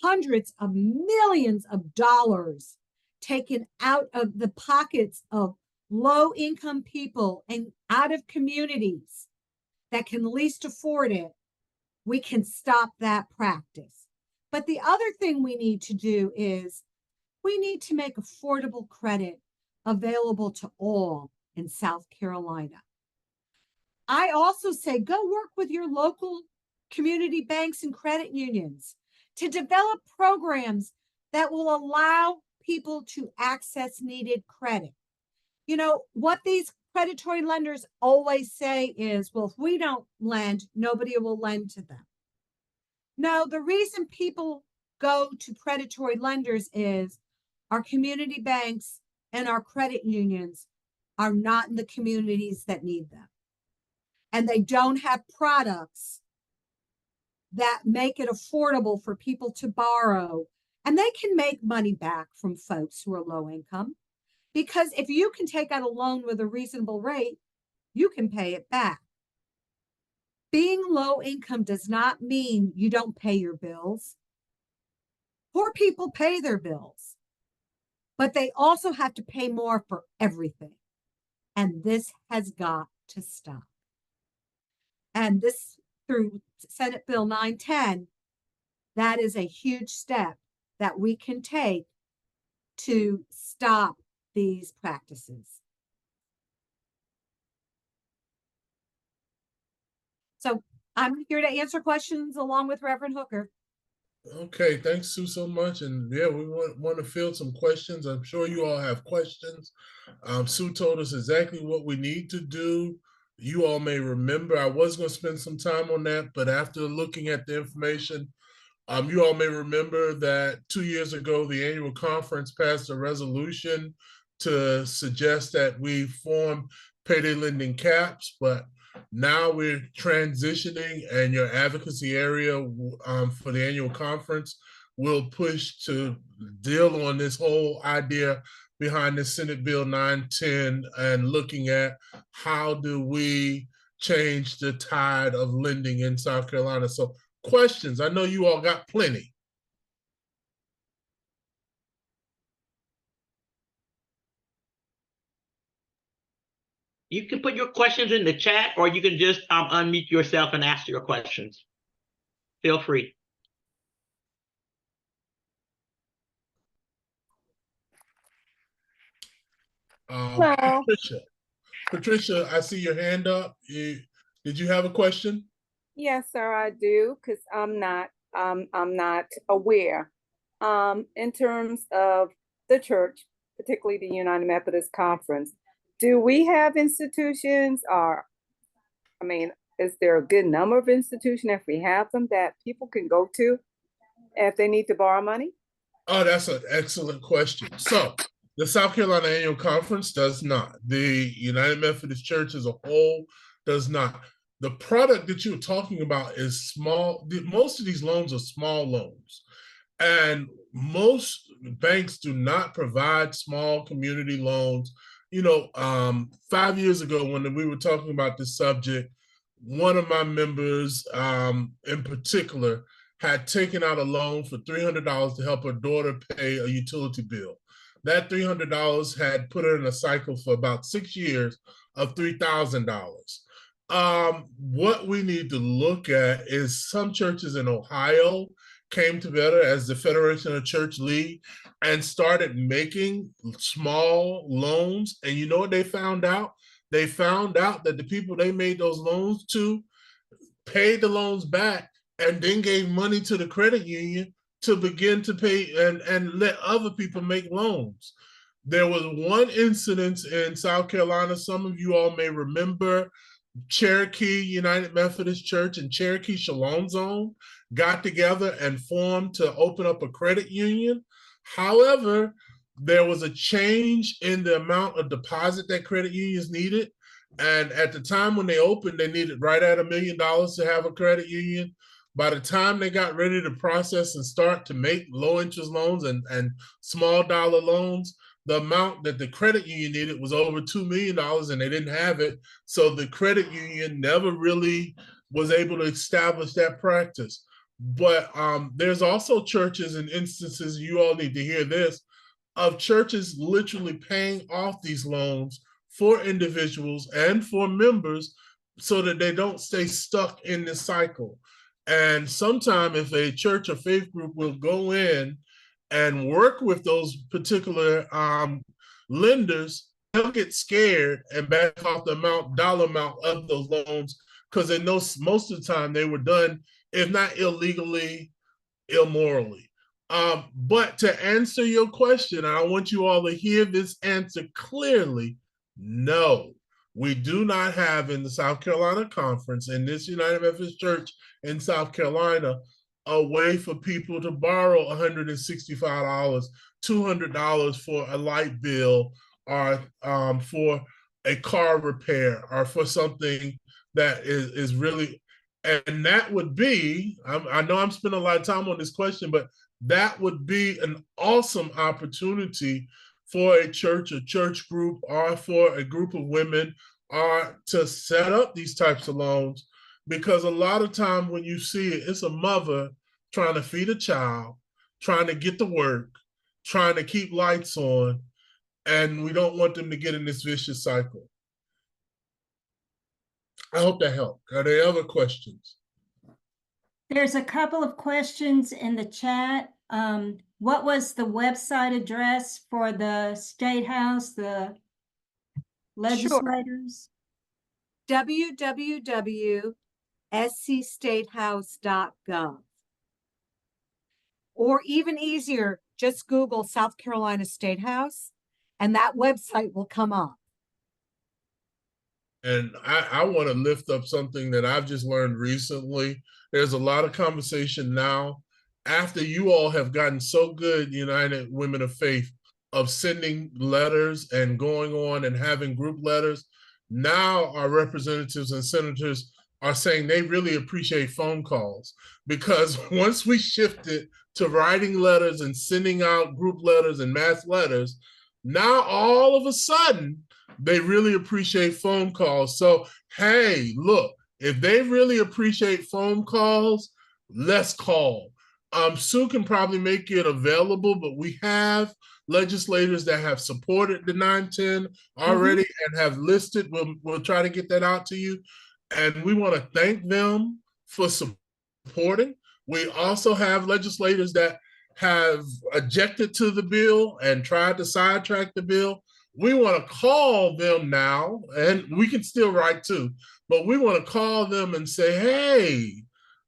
hundreds of millions of dollars taken out of the pockets of low-income people and out of communities that can least afford it. We can stop that practice. But the other thing we need to do is we need to make affordable credit available to all in South Carolina. I also say go work with your local community banks and credit unions to develop programs that will allow people to access needed credit. You know, what these predatory lenders always say is, well, if we don't lend, nobody will lend to them. No, the reason people go to predatory lenders is our community banks and our credit unions are not in the communities that need them. And they don't have products that make it affordable for people to borrow. And they can make money back from folks who are low income. Because if you can take out a loan with a reasonable rate, you can pay it back. Being low income does not mean you don't pay your bills. Poor people pay their bills, but they also have to pay more for everything. And this has got to stop. And this, through Senate Bill 910, that is a huge step that we can take to stop these practices. So I'm here to answer questions along with Reverend Hooker.
Okay, thanks, Sue, so much. And yeah, we want to field some questions. I'm sure you all have questions. Sue told us exactly what we need to do. You all may remember, I was going to spend some time on that, but after looking at the information, you all may remember that 2 years ago, the annual conference passed a resolution to suggest that we form payday lending caps, but now we're transitioning, and your advocacy area for the annual conference will push to deal on this whole idea behind the Senate Bill 910 and looking at how do we change the tide of lending in South Carolina. So questions, I know you all got plenty.
You can put your questions in the chat, or you can just unmute yourself and ask your questions. Feel free.
Hello.
Patricia, I see your hand up. Did you have a question?
Yes, sir, I do, because I'm not aware. In terms of the church, particularly the United Methodist Conference, do we have institutions, or, I mean, is there a good number of institutions, if we have them, that people can go to if they need to borrow money?
Oh, that's an excellent question. So the South Carolina Annual Conference does not. The United Methodist Church as a whole does not. The product that you're talking about is small. Most of these loans are small loans. And most banks do not provide small community loans. You know, 5 years ago when we were talking about this subject, one of my members in particular had taken out a loan for $300 to help her daughter pay a utility bill. that $300 had put her in a cycle for about 6 years of $3,000. What we need to look at is some churches in Ohio came together as the Federation of Church League and started making small loans. And you know what they found out? They found out that the people they made those loans to paid the loans back and then gave money to the credit union to begin to pay and let other people make loans. There was one incident in South Carolina, some of you all may remember. Cherokee United Methodist Church and Cherokee Shalom Zone got together and formed to open up a credit union. However, there was a change in the amount of deposit that credit unions needed. And at the time when they opened, they needed right at $1 million to have a credit union. By the time they got ready to process and start to make low interest loans and small dollar loans, the amount that the credit union needed was over $2 million and they didn't have it. So the credit union never really was able to establish that practice. But there's also churches and instances, you all need to hear this, of churches literally paying off these loans for individuals and for members so that they don't stay stuck in this cycle. And sometime if a church or faith group will go in and work with those particular lenders, they'll get scared and back off the dollar amount of those loans because they know most of the time they were done, if not illegally, immorally. But to answer your question, I want you all to hear this answer clearly. No, we do not have in the South Carolina Conference, in this United Methodist Church in South Carolina, a way for people to borrow $165, $200 for a light bill or for a car repair or for something that is really, and that would be, I know I'm spending a lot of time on this question, but that would be an awesome opportunity for a church group or for a group of women or to set up these types of loans. Because a lot of time when you see it, it's a mother trying to feed a child, trying to get to work, trying to keep lights on, and we don't want them to get in this vicious cycle. I hope that helped. Are there other questions?
There's a couple of questions in the chat. What was the website address for the State House, the legislators?
www.scstatehouse.gov. Or even easier, just Google South Carolina State House and that website will come up.
And I want to lift up something that I've just learned recently. There's a lot of conversation now after you all have gotten so good, United Women of Faith, of sending letters and going on and having group letters. Now our representatives and senators are saying they really appreciate phone calls, because once we shifted to writing letters and sending out group letters and mass letters, now all of a sudden they really appreciate phone calls. So, hey, look, if they really appreciate phone calls, let's call. Sue can probably make it available, but we have legislators that have supported the 910 already and have listed. We'll try to get that out to you. And we want to thank them for supporting. We also have legislators that have objected to the bill and tried to sidetrack the bill. We want to call them now, and we can still write too, but we want to call them and say, hey,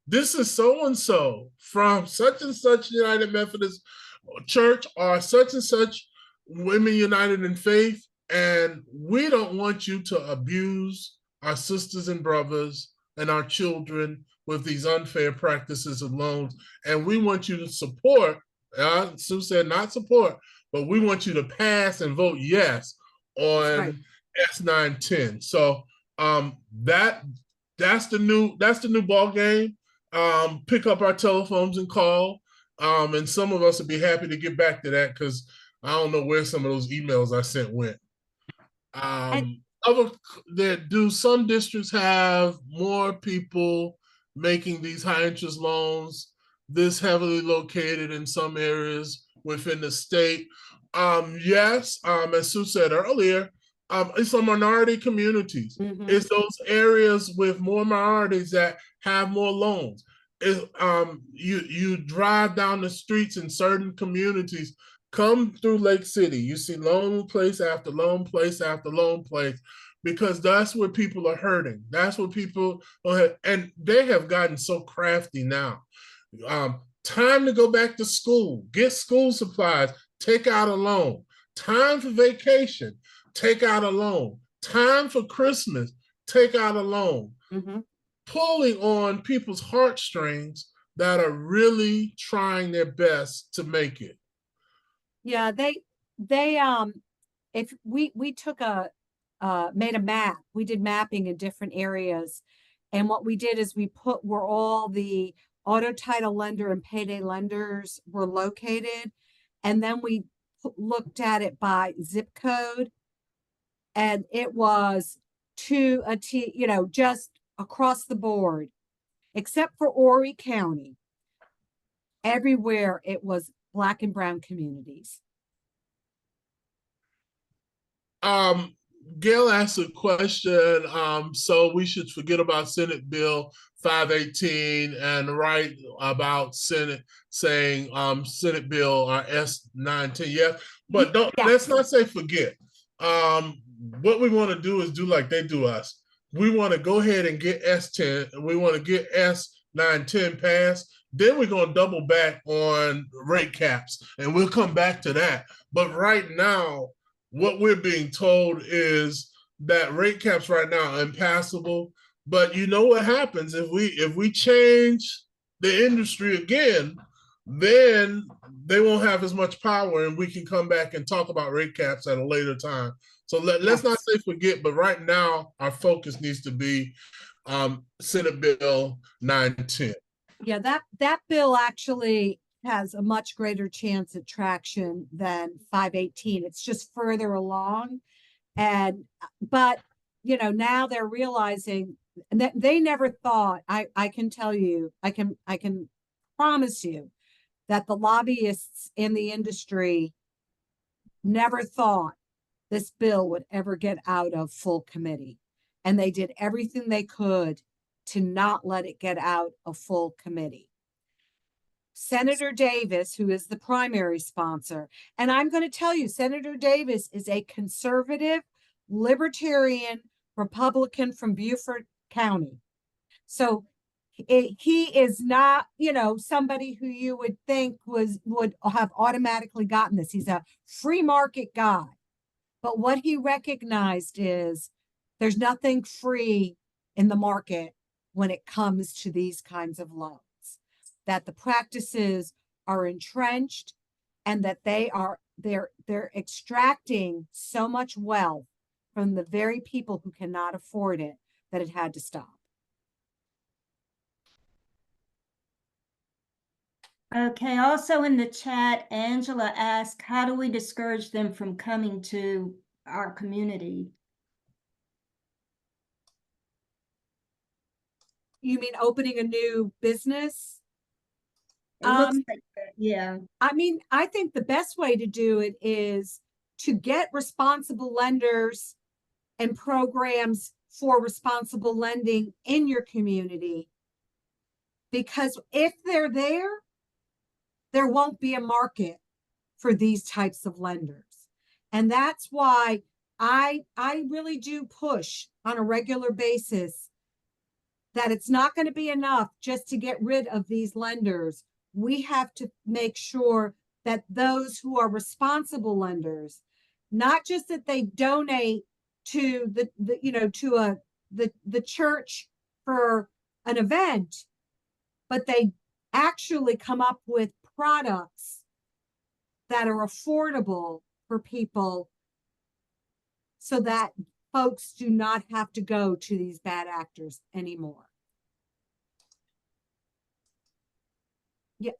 this is so-and-so from such and such United Methodist Church or such and such Women United in Faith, and we don't want you to abuse our sisters and brothers and our children with these unfair practices of loans, and we want you to support, Sue said not support, but we want you to pass and vote yes on S910. So that's the new ball game. Pick up our telephones and call. And some of us would be happy to get back to that, because I don't know where some of those emails I sent went. Do some districts have more people making these high interest loans, this heavily located in some areas within the state? Yes, as Sue said earlier, it's the minority communities.
Mhm.
It's those areas with more minorities that have more loans. You drive down the streets in certain communities, come through Lake City, you see loan place after loan place after loan place, because that's where people are hurting. That's what people are, and they have gotten so crafty now. Time to go back to school, get school supplies, take out a loan. Time for vacation, take out a loan. Time for Christmas, take out a loan.
Mhm.
Pulling on people's heartstrings that are really trying their best to make it.
Yeah, if we took made a map, we did mapping in different areas. And what we did is we put where all the auto title lender and payday lenders were located. And then we looked at it by zip code. And it was to a T, just across the board, except for Horry County. Everywhere it was Black and brown communities.
Gail asked a question. So we should forget about Senate Bill 518 and write about Senate saying Senate Bill S910. Yeah, but let's not say forget. What we want to do is do like they do us. We want to go ahead and get S10. We want to get S910 passed. Then we're going to double back on rate caps, and we'll come back to that. But right now, what we're being told is that rate caps right now are impassable. But you know what happens if we change the industry again, then they won't have as much power, and we can come back and talk about rate caps at a later time. So let's not say forget, but right now our focus needs to be Senate Bill 910.
Yeah, that bill actually has a much greater chance at traction than 518. It's just further along. But now they're realizing that they never thought, I can tell you, I can promise you that the lobbyists in the industry never thought this bill would ever get out of full committee. And they did everything they could to not let it get out of full committee. Senator Davis, who is the primary sponsor, and I'm going to tell you, Senator Davis is a conservative, libertarian Republican from Beaufort County. So he is not, somebody who you would think would have automatically gotten this. He's a free market guy. But what he recognized is there's nothing free in the market when it comes to these kinds of loans, that the practices are entrenched and that they're extracting so much wealth from the very people who cannot afford it that it had to stop.
Okay, also in the chat, Angela asked, how do we discourage them from coming to our community?
You mean opening a new business?
It looks like that, yeah.
I mean, I think the best way to do it is to get responsible lenders and programs for responsible lending in your community. Because if they're there won't be a market for these types of lenders. And that's why I really do push on a regular basis that it's not going to be enough just to get rid of these lenders. We have to make sure that those who are responsible lenders, not just that they donate to the church for an event, but they actually come up with products that are affordable for people so that folks do not have to go to these bad actors anymore. Yeah.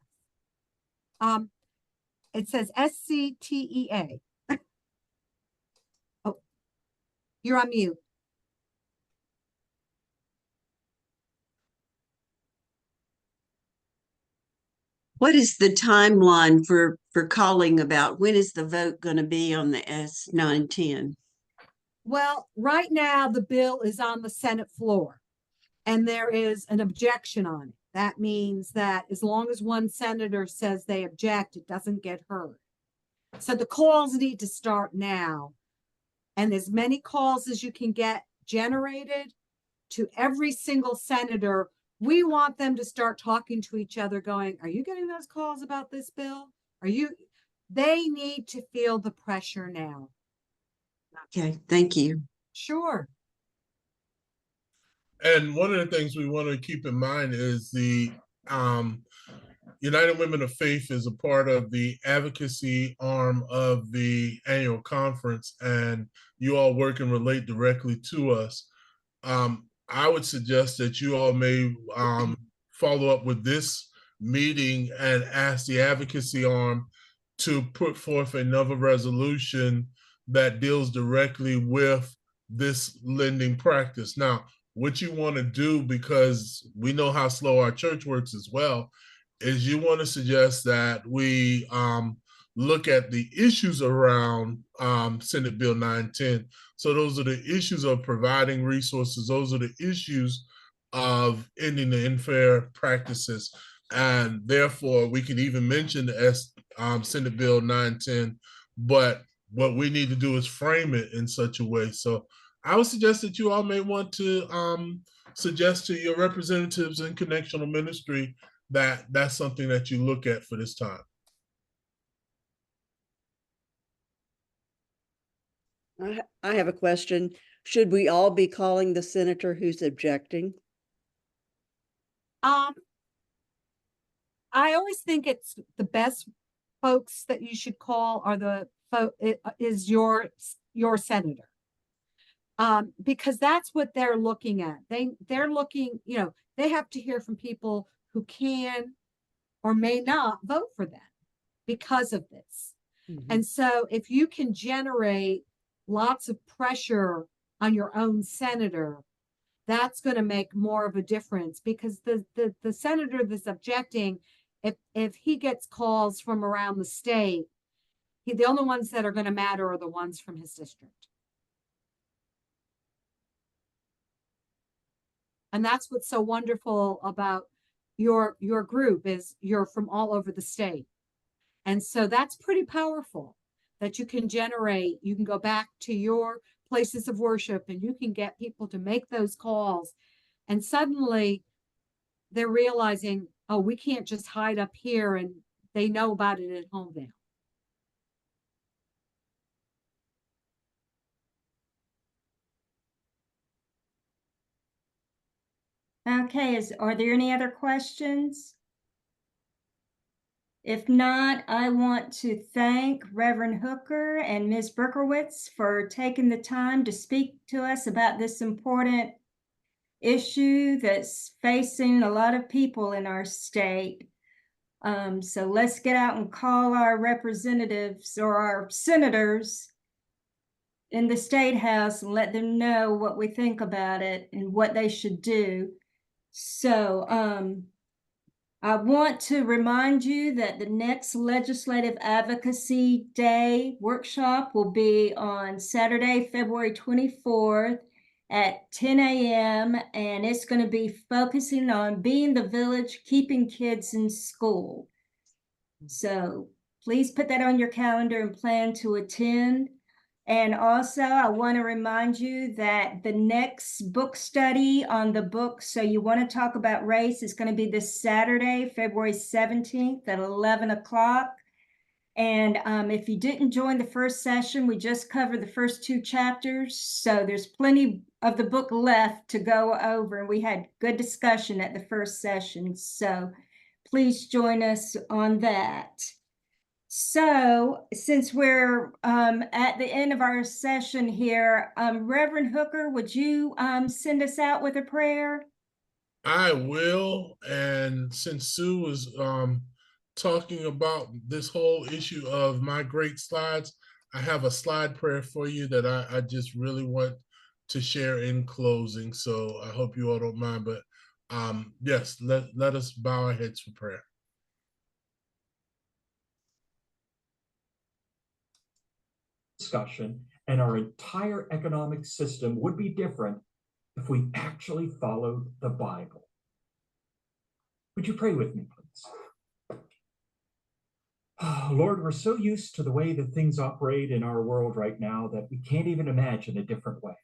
It says SCTEA. Oh, you're on mute.
what is the timeline for calling about when is the vote going to be on the S910?
Well, right now the bill is on the Senate floor and there is an objection on it. That means that as long as one senator says they object, it doesn't get heard. So the calls need to start now. And as many calls as you can get generated to every single senator, we want them to start talking to each other going, are you getting those calls about this bill? They need to feel the pressure now.
Okay, thank you.
Sure.
And one of the things we want to keep in mind is the United Women of Faith is a part of the advocacy arm of the annual conference, and you all work and relate directly to us. I would suggest that you all may follow up with this meeting and ask the advocacy arm to put forth another resolution that deals directly with this lending practice. Now, what you want to do, because we know how slow our church works as well, is you want to suggest that we look at the issues around Senate Bill 910. So those are the issues of providing resources. Those are the issues of ending the unfair practices. And therefore, we can even mention the Senate Bill 910, but what we need to do is frame it in such a way. So I would suggest that you all may want to suggest to your representatives in connectional ministry that that's something that you look at for this time.
I have a question. Should we all be calling the senator who's objecting?
I always think it's the best folks that you should call are the is your senator. Because that's what they're looking at. They're looking, they have to hear from people who can or may not vote for them because of this. Mm-hmm. And so if you can generate lots of pressure on your own senator, that's going to make more of a difference, because the senator that's objecting, if he gets calls from around the state, the only ones that are going to matter are the ones from his district. And that's what's so wonderful about your group, is you're from all over the state. And so that's pretty powerful, that you can generate, you can go back to your places of worship and you can get people to make those calls. And suddenly they're realizing, oh, we can't just hide up here, and they know about it at home now.
Okay, are there any other questions? If not, I want to thank Reverend Hooker and Ms. Berkowitz for taking the time to speak to us about this important issue that's facing a lot of people in our state. So let's get out and call our representatives or our senators in the State House and let them know what we think about it and what they should do. So I want to remind you that the next Legislative Advocacy Day workshop will be on Saturday, February 24th at 10 a.m. And it's going to be focusing on being the village, keeping kids in school. So please put that on your calendar and plan to attend. And also, I want to remind you that the next book study on the book, So You Want to Talk About Race, is going to be this Saturday, February 17th at 11 o'clock. And if you didn't join the first session, we just covered the first 2 chapters. So there's plenty of the book left to go over. And we had good discussion at the first session. So please join us on that. So since we're at the end of our session here, Reverend Hooker, would you send us out with a prayer?
I will. And since Sue was talking about this whole issue of my great slides, I have a slide prayer for you that I just really want to share in closing. So I hope you all don't mind, but yes, let us bow our heads for prayer.
discussion, and our entire economic system would be different if we actually followed the Bible. Would you pray with me, please? Lord, we're so used to the way that things operate in our world right now that we can't even imagine a different way.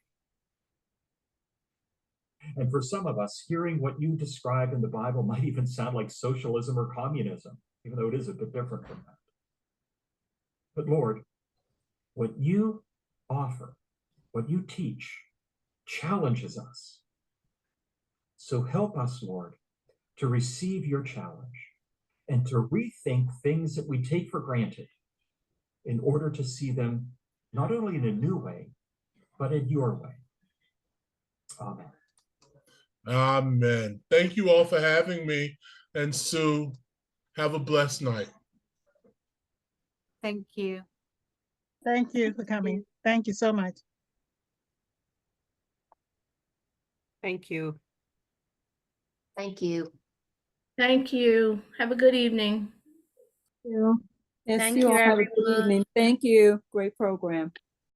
And for some of us, hearing what you describe in the Bible might even sound like socialism or communism, even though it is a bit different from that. But Lord, what you offer, what you teach, challenges us. So help us, Lord, to receive your challenge and to rethink things that we take for granted in order to see them not only in a new way, but in your way. Amen.
Amen. Thank you all for having me. And Sue, have a blessed night.
Thank you.
Thank you for coming. Thank you so much.
Thank you.
Thank you.
Thank you. Have a good evening.
Yes,
Thank
you
you,
all have a good
everyone.
evening. Thank you. Great program.